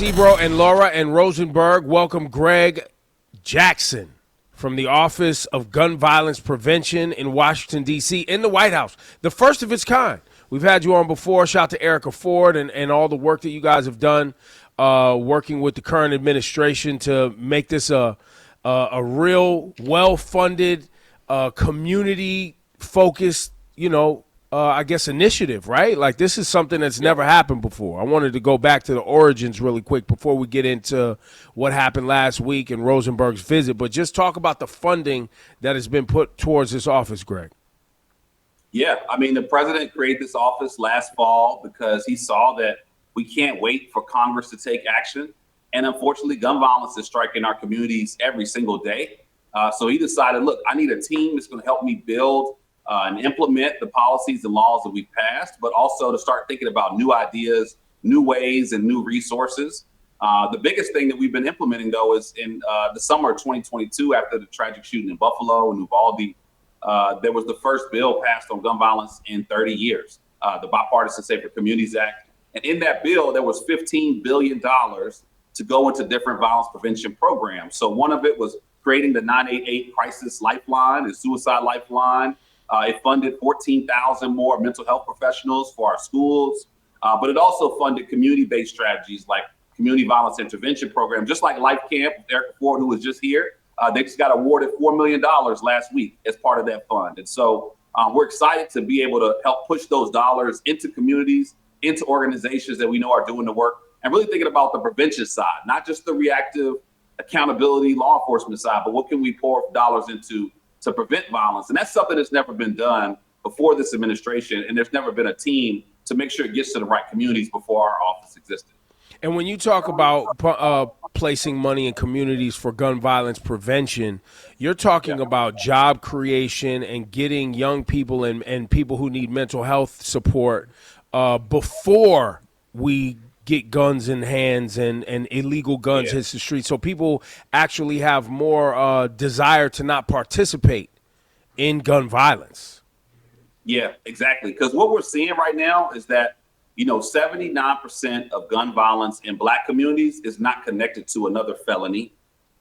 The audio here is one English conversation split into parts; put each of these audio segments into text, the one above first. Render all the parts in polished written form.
Sebro and Laura and Rosenberg welcome Greg Jackson from the Office of Gun Violence Prevention in Washington, D.C., in the White House. The first of its kind. We've had you on before. Shout out to Erica Ford and all the work that you guys have done working with the current administration to make this a real, well-funded, community-focused, I guess, initiative, right? Like, this is something that's never happened before. I wanted to go back to the origins really quick before we get into what happened last week and Rosenberg's visit, but just talk about the funding that has been put towards this office, Greg. Yeah, I mean, the president created this office last fall because he saw that we can't wait for Congress to take action. And unfortunately, gun violence is striking our communities every single day. So he decided, look, I need a team that's going to help me build and implement the policies and laws that we've passed, but also to start thinking about new ideas, new ways, and new resources. The biggest thing that we've been implementing, though, is in the summer of 2022, after the tragic shooting in Buffalo and Uvalde, there was the first bill passed on gun violence in 30 years, the Bipartisan Safer Communities Act. And in that bill, there was $15 billion to go into different violence prevention programs. So one of it was creating the 988 Crisis Lifeline and Suicide Lifeline. It funded 14,000 more mental health professionals for our schools, but it also funded community-based strategies like community violence intervention programs, just like Life Camp, Erica Ford, who was just here. They just got awarded $4 million last week as part of that fund. And so we're excited to be able to help push those dollars into communities, into organizations that we know are doing the work, and really thinking about the prevention side, not just the reactive accountability law enforcement side, but what can we pour dollars into to prevent violence. And that's something that's never been done before this administration. And there's never been a team to make sure it gets to the right communities before our office existed. And when you talk about placing money in communities for gun violence prevention, you're talking about job creation and getting young people and people who need mental health support before we get guns in hands and illegal guns hits the street. So people actually have more desire to not participate in gun violence. Yeah, exactly. Because what we're seeing right now is that 79% of gun violence in Black communities is not connected to another felony,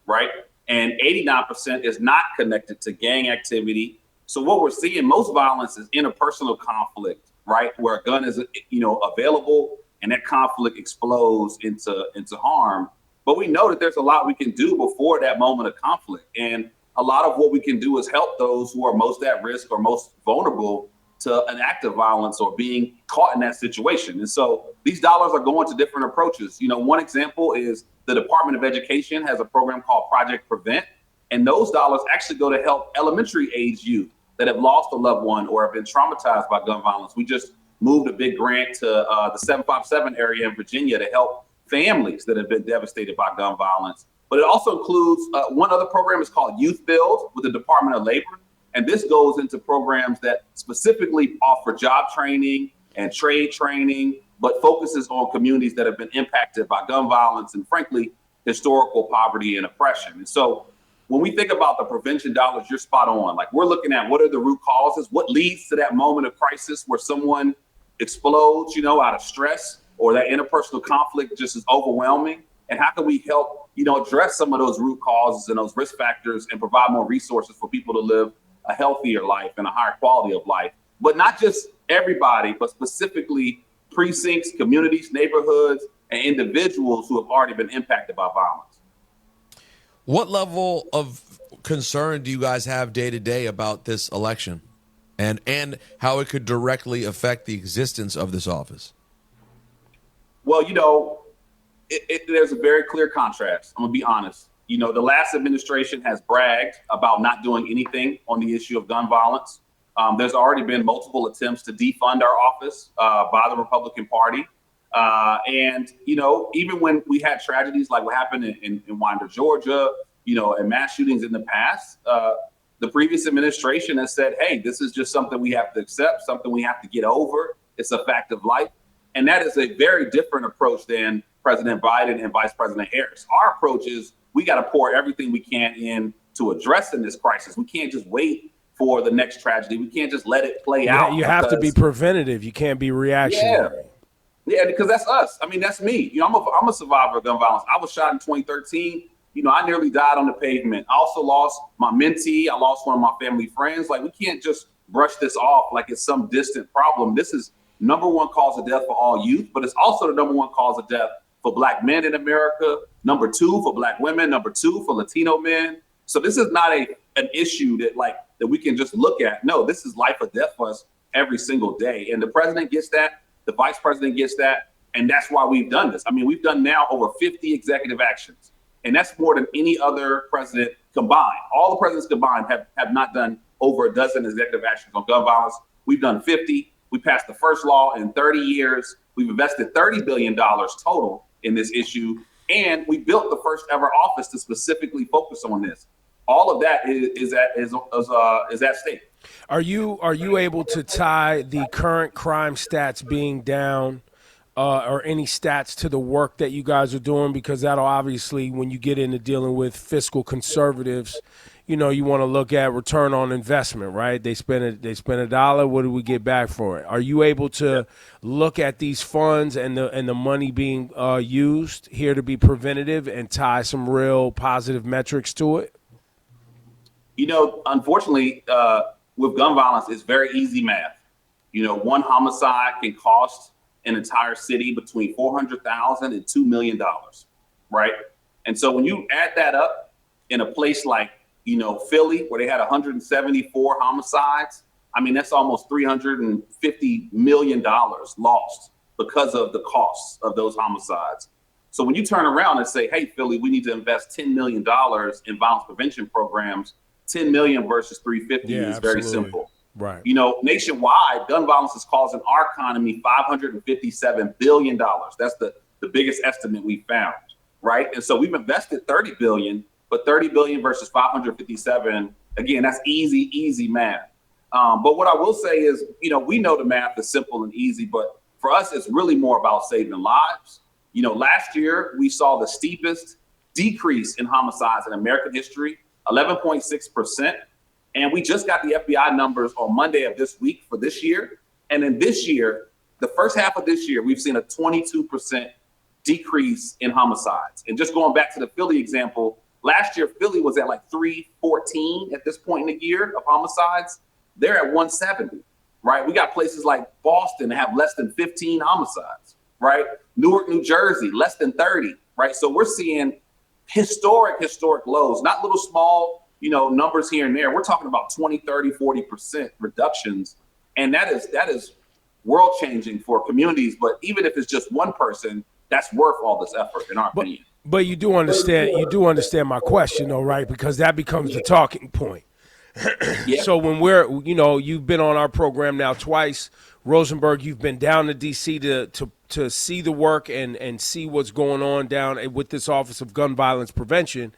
right? And 89% is not connected to gang activity. So what we're seeing, most violence is interpersonal conflict, right? Where a gun is, available and that conflict explodes into harm. But we know that there's a lot we can do before that moment of conflict. And a lot of what we can do is help those who are most at risk or most vulnerable to an act of violence or being caught in that situation. And so these dollars are going to different approaches. One example is the Department of Education has a program called Project Prevent. And those dollars actually go to help elementary age youth that have lost a loved one or have been traumatized by gun violence. We just moved a big grant to the 757 area in Virginia to help families that have been devastated by gun violence. But it also includes one other program is called Youth Build with the Department of Labor. And this goes into programs that specifically offer job training and trade training, but focuses on communities that have been impacted by gun violence and, frankly, historical poverty and oppression. And so when we think about the prevention dollars, you're spot on. Like, we're looking at what are the root causes, what leads to that moment of crisis where someone explodes, out of stress, or that interpersonal conflict just is overwhelming. And how can we help, address some of those root causes and those risk factors and provide more resources for people to live a healthier life and a higher quality of life, but not just everybody, but specifically precincts, communities, neighborhoods, and individuals who have already been impacted by violence. What level of concern do you guys have day to day about this election and how it could directly affect the existence of this office? Well, there's a very clear contrast. I'm gonna be honest. The last administration has bragged about not doing anything on the issue of gun violence. There's already been multiple attempts to defund our office by the Republican Party. And even when we had tragedies like what happened in Winder, Georgia, and mass shootings in the past, the previous administration has said, hey, this is just something we have to accept, something we have to get over. It's a fact of life. And that is a very different approach than President Biden and Vice President Harris. Our approach is we got to pour everything we can in to addressing this crisis. We can't just wait for the next tragedy. We can't just let it play out. You have to be preventative. You can't be reactionary. Yeah, because that's us. I mean, that's me. I'm a survivor of gun violence. I was shot in 2013. I nearly died on the pavement. I also lost my mentee. I lost one of my family friends. Like, we can't just brush this off like it's some distant problem. This is number one cause of death for all youth, but it's also the number one cause of death for Black men in America, number two for Black women, number two for Latino men. So this is not an issue that we can just look at. No, this is life or death for us every single day. And the president gets that. The vice president gets that. And that's why we've done this. I mean, we've done now over 50 executive actions. And that's more than any other president combined. All the presidents combined have not done over a dozen executive actions on gun violence. We've done 50. We passed the first law in 30 years. We've invested $30 billion total in this issue. And we built the first ever office to specifically focus on this. All of that is at stake. Are you able to tie the current crime stats being down or any stats to the work that you guys are doing? Because that'll obviously, when you get into dealing with fiscal conservatives, you want to look at return on investment, right? They spend a dollar. What do we get back for it? Are you able to look at these funds and the money being used here to be preventative and tie some real positive metrics to it? Unfortunately, with gun violence, it's very easy math. One homicide can cost an entire city between $400,000 and $2 million, right? And so when you add that up in a place like, Philly, where they had 174 homicides, I mean, that's almost $350 million lost because of the costs of those homicides. So when you turn around and say, hey, Philly, we need to invest $10 million in violence prevention programs, 10 million versus 350 is very simple. Right. Nationwide, gun violence is causing our economy $557 billion. That's the biggest estimate we found, right? And so we've invested $30 billion, but 30 billion versus 557, again, that's easy math. But what I will say is, we know the math is simple and easy, but for us, it's really more about saving lives. Last year, we saw the steepest decrease in homicides in American history, 11.6%. And we just got the FBI numbers on Monday of this week for this year. And in this year, the first half of this year, we've seen a 22% decrease in homicides. And just going back to the Philly example, last year, Philly was at like 314 at this point in the year of homicides. They're at 170, right? We got places like Boston that have less than 15 homicides, right? Newark, New Jersey, less than 30, right? So we're seeing historic lows, not little small, numbers here and there. We're talking about 20, 30, 40% reductions. And that is world changing for communities. But even if it's just one person, that's worth all this effort, in our opinion. But you do understand my question, though, right? Because that becomes the talking point. Yeah. So when you've been on our program now twice, Rosenberg, you've been down to D.C. to see the work and see what's going on down with this Office of Gun Violence Prevention.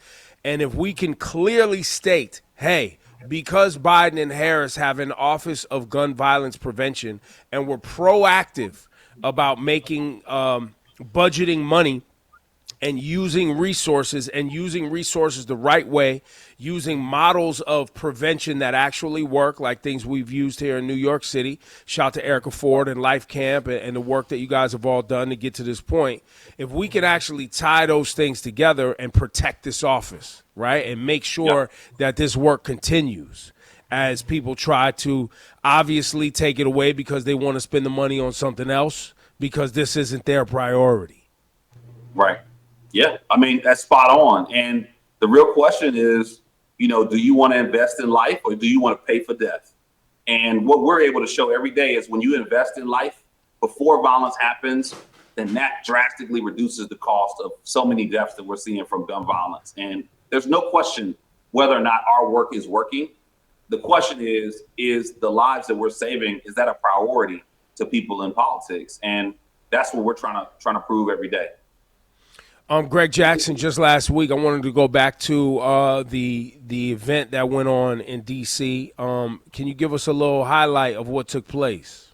And if we can clearly state, hey, because Biden and Harris have an Office of Gun Violence Prevention and we're proactive about making budgeting money and using resources the right way, using models of prevention that actually work, like things we've used here in New York City. Shout out to Erica Ford and Life Camp and the work that you guys have all done to get to this point. If we can actually tie those things together and protect this office, right, and make sure that this work continues as people try to obviously take it away because they want to spend the money on something else because this isn't their priority. Right. Yeah, I mean, that's spot on. And the real question is, do you want to invest in life or do you want to pay for death? And what we're able to show every day is when you invest in life before violence happens, then that drastically reduces the cost of so many deaths that we're seeing from gun violence. And there's no question whether or not our work is working. The question is the lives that we're saving, is that a priority to people in politics? And that's what we're trying to prove every day. Greg Jackson, just last week, I wanted to go back to the event that went on in D.C. Can you give us a little highlight of what took place?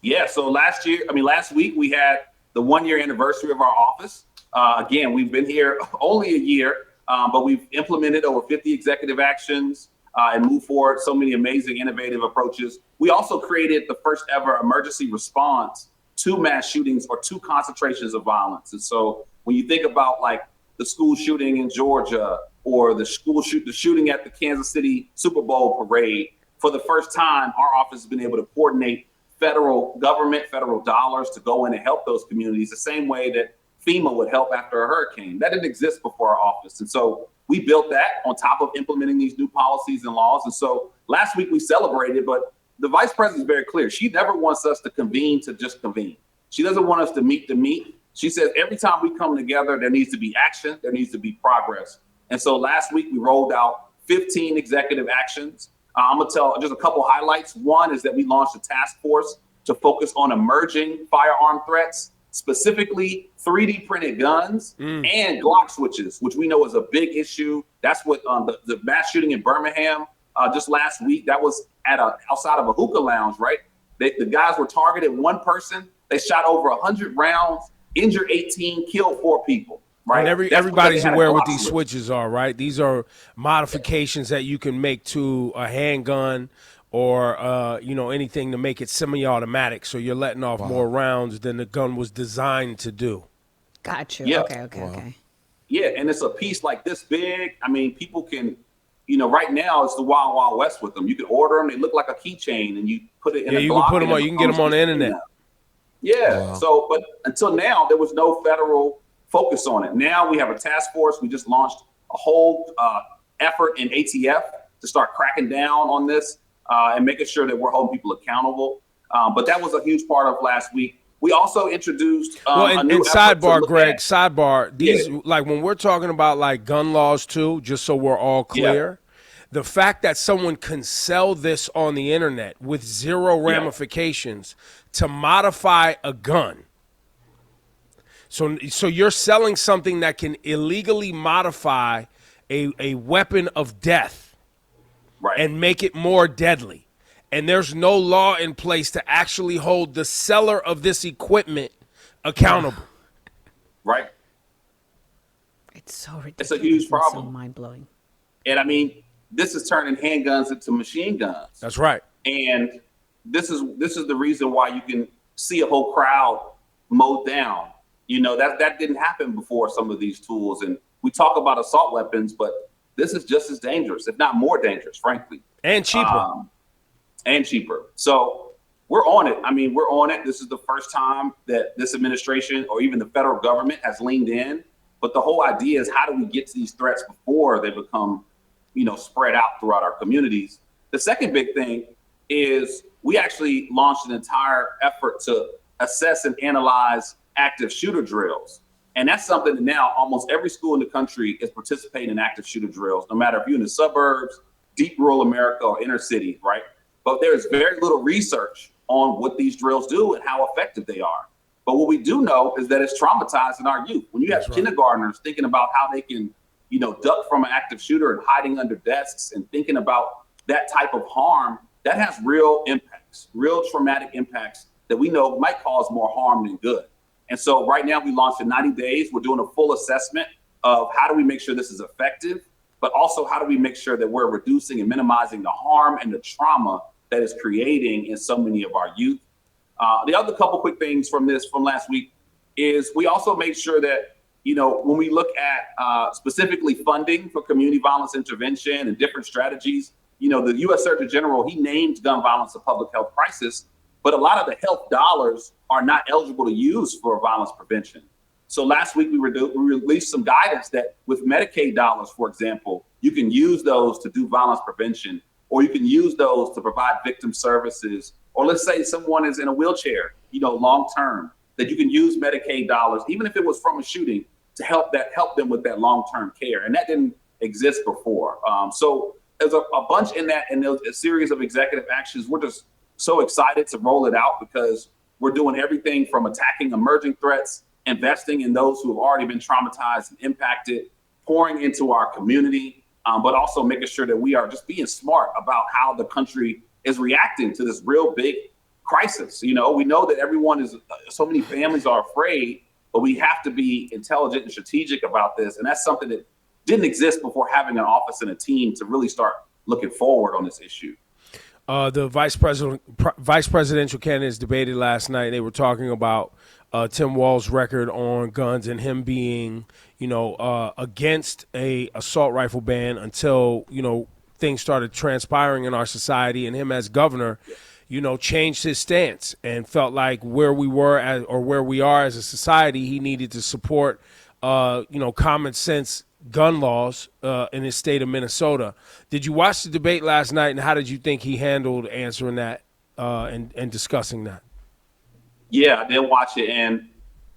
Yeah, so last week we had the 1-year anniversary of our office. Again, we've been here only a year, but we've implemented over 50 executive actions and moved forward so many amazing, innovative approaches. We also created the first ever emergency response two mass shootings or two concentrations of violence. And so when you think about like the school shooting in Georgia or the shooting at the Kansas City Super Bowl parade, for the first time, our office has been able to coordinate federal government, federal dollars to go in and help those communities the same way that FEMA would help after a hurricane. That didn't exist before our office. And so we built that on top of implementing these new policies and laws. And so last week we celebrated, but the vice president is very clear. She never wants us to convene to just convene. She doesn't want us to meet to meet. She says every time we come together, there needs to be action, there needs to be progress. And so last week we rolled out 15 executive actions. I'm gonna tell just a couple highlights. One is that we launched a task force to focus on emerging firearm threats, specifically 3D printed guns and Glock switches, which we know is a big issue. That's what the mass shooting in Birmingham just last week, that was at outside of a hookah lounge, right? The guys were targeted one person. They shot over 100 rounds, injured 18, killed 4 people. Right. And everybody's aware what these switches are, right? These are modifications that you can make to a handgun or, anything to make it semi-automatic. So you're letting off more rounds than the gun was designed to do. Got you. Yeah. Okay. Yeah, and it's a piece like this big. I mean, people can, right now it's the wild, wild west with them. You can order them. They look like a keychain, and you put it in a you Glock can put them on. You can get them on the internet. Yeah. Wow. So, but until now, there was no federal focus on it. Now we have a task force. We just launched a whole effort in ATF to start cracking down on this and making sure that we're holding people accountable. But that was a huge part of last week. We also introduced and sidebar, Greg, sidebar. These like when we're talking about like gun laws too, just so we're all clear. The fact that someone can sell this on the internet with zero ramifications to modify a gun. So you're selling something that can illegally modify a weapon of death and make it more deadly. And there's no law in place to actually hold the seller of this equipment accountable. Right. It's so ridiculous. It's a huge problem. So mind-blowing. And I mean, this is turning handguns into machine guns. That's right. And this is the reason why you can see a whole crowd mowed down. That didn't happen before some of these tools. And we talk about assault weapons, but this is just as dangerous, if not more dangerous, frankly. And cheaper. So we're on it. I mean, we're on it. This is the first time that this administration or even the federal government has leaned in. But the whole idea is how do we get to these threats before they become, spread out throughout our communities? The second big thing is we actually launched an entire effort to assess and analyze active shooter drills. And that's something that now almost every school in the country is participating in active shooter drills, no matter if you're in the suburbs, deep rural America, or inner cities, right? But there's very little research on what these drills do and how effective they are. But what we do know is that it's traumatizing our youth. When you have kindergartners thinking about how they can, duck from an active shooter and hiding under desks and thinking about that type of harm, that has real impacts, real traumatic impacts that we know might cause more harm than good. And so right now we launched in 90 days. We're doing a full assessment of how do we make sure this is effective, but also how do we make sure that we're reducing and minimizing the harm and the trauma that is creating in so many of our youth. The other couple quick things from last week is we also made sure that, when we look at specifically funding for community violence intervention and different strategies, the U.S. Surgeon General, he named gun violence a public health crisis, but a lot of the health dollars are not eligible to use for violence prevention. So last week we released some guidance that with Medicaid dollars, for example, you can use those to do violence prevention, or you can use those to provide victim services. Or let's say someone is in a wheelchair, long term, that you can use Medicaid dollars, even if it was from a shooting, to help them with that long term care. And that didn't exist before. So there's a bunch in that, and there's a series of executive actions. We're just so excited to roll it out because we're doing everything from attacking emerging threats, investing in those who have already been traumatized and impacted, pouring into our community, but also making sure that we are just being smart about how the country is reacting to this real big crisis. We know that so many families are afraid, but we have to be intelligent and strategic about this. And that's something that didn't exist before having an office and a team to really start looking forward on this issue. The vice presidential candidates debated last night. They were talking about Tim Walz's record on guns and him being, against a assault rifle ban until things started transpiring in our society, and him as governor, changed his stance and felt like where we were or where we are as a society, he needed to support, common sense gun laws in his state of Minnesota. Did you watch the debate last night, and how did you think he handled answering that and discussing that? Yeah, I did watch it, and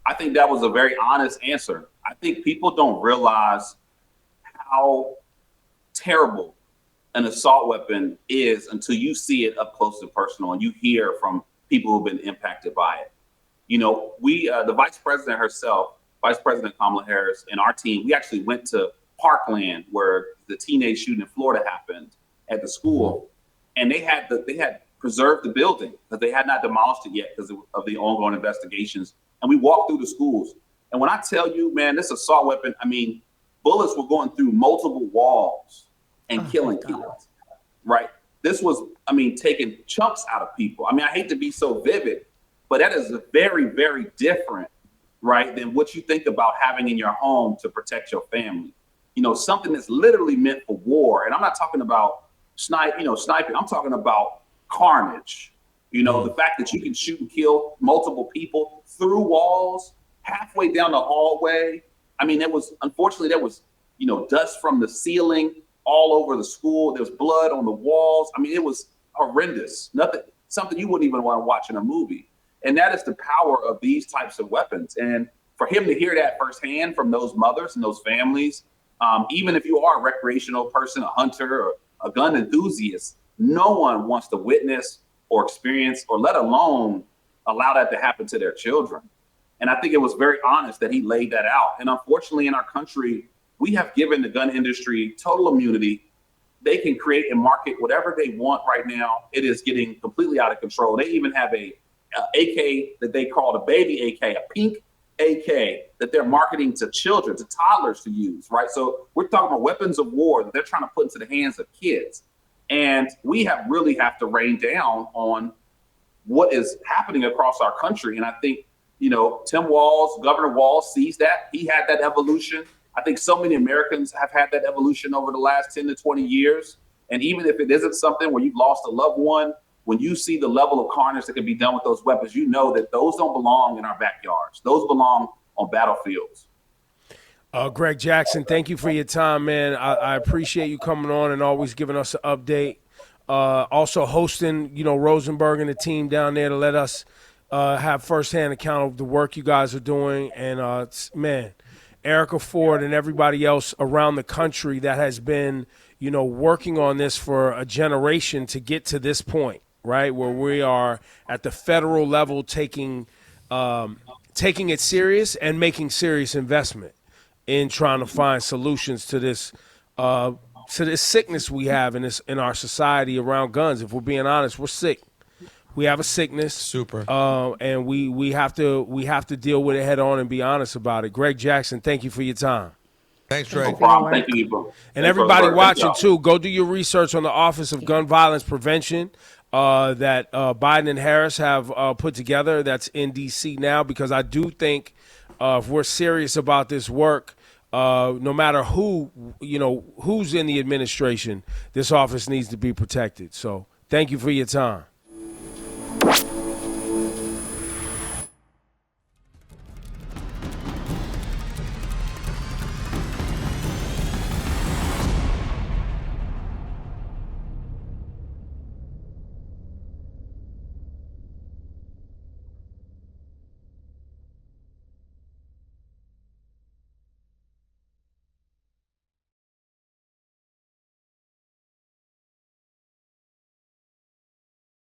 I think that was a very honest answer. I think people don't realize how terrible an assault weapon is until you see it up close and personal, and you hear from people who've been impacted by it. The vice president herself, Vice President Kamala Harris, and our team, we actually went to Parkland where the teenage shooting in Florida happened at the school, and they had preserved the building because they had not demolished it yet because of the ongoing investigations. And we walked through the schools, and when I tell you, man, this assault weapon, bullets were going through multiple walls and killing people, right? This was, taking chunks out of people. I hate to be so vivid, but that is very, very different, right, than what you think about having in your home to protect your family. Something that's literally meant for war. And I'm not talking about sniping. I'm talking about carnage. The fact that you can shoot and kill multiple people through walls, halfway down the hallway. There was dust from the ceiling all over the school. There was blood on the walls. It was horrendous. Something you wouldn't even want to watch in a movie. And that is the power of these types of weapons. And for him to hear that firsthand from those mothers and those families, even if you are a recreational person, a hunter, or a gun enthusiast, no one wants to witness or experience, or let alone allow that to happen to their children. And I think it was very honest that he laid that out. And unfortunately, in our country, we have given the gun industry total immunity. They can create and market whatever they want right now. It is getting completely out of control. They even have a AK that they call a baby AK, a pink AK that they're marketing to children, to toddlers to use, right? So we're talking about weapons of war that they're trying to put into the hands of kids. And we really have to rain down on what is happening across our country. And I think, Tim Walz, Governor Walz sees that. He had that evolution. I think so many Americans have had that evolution over the last 10 to 20 years. And even if it isn't something where you've lost a loved one, when you see the level of carnage that can be done with those weapons, you know that those don't belong in our backyards. Those belong on battlefields. Greg Jackson, thank you for your time, man. I appreciate you coming on and always giving us an update. Also hosting, Rosenberg and the team down there to let us have firsthand account of the work you guys are doing. And, man, Erica Ford and everybody else around the country that has been, working on this for a generation to get to this point, right, where we are at the federal level taking it serious and making serious investment in trying to find solutions to this sickness we have in our society around guns. If we're being honest, we're sick. We have a sickness. Super. And we have to deal with it head on and be honest about it. Greg Jackson, thank you for your time. Thanks, Drake. No problem. Thank you, bro. And everybody watching too, go do your research on the Office of Gun Violence Prevention that Biden and Harris have put together. That's in D.C. now, because I do think if we're serious about this work, no matter who's in the administration, this office needs to be protected. So thank you for your time.